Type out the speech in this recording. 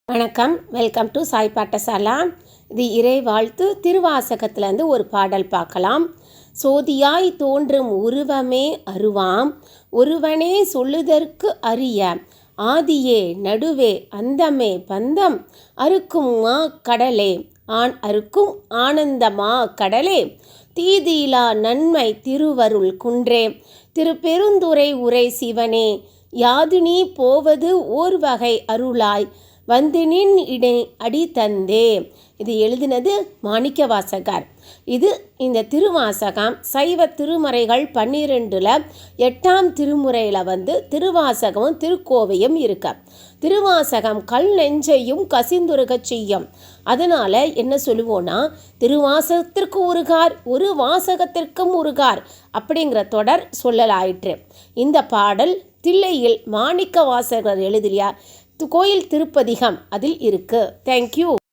வணக்கம். Welcome to Sai Pathashala. இது இறை வாழ்த்து திருவாசகத்திலேருந்து ஒரு பாடல் பார்க்கலாம். சோதியாய் தோன்றும் உருவமே அருவாம், ஒருவனே சொல்லுதற்கு அரிய, ஆதியே நடுவே அந்தமே பந்தம், அறுக்கும் மா கடலே ஆண் அறுக்கும் ஆனந்தமா கடலே, தீதியிலா நன்மை திருவருள் குன்றே, திருப்பெருந்துறை உரை சிவனே, யாது நீ போவது ஓர் வகை அருளாய் வந்து நின் இடை அடி தந்தே. இது எழுதினது மாணிக்கவாசகர். இந்த திருவாசகம் சைவ திருமுறைகள் 12ல் 8ஆம் திருமுறையில் திருவாசகமும் திருக்கோவையும் இருக்கு. திருவாசகம் கல் நெஞ்சையும் கசிந்துருக செய்யும். அதனால் என்ன சொல்லுவோன்னா, திருவாசகத்திற்கு உருகார், ஒரு வாசகத்திற்கும் உருகார் அப்படிங்கிற தொடர் சொல்லலாயிற்று. இந்த பாடல் தில்லையில் மாணிக்கவாசகர் எழுதிய கோயில் திருப்பதிகம் அதில் இருக்கு. தேங்க்யூ.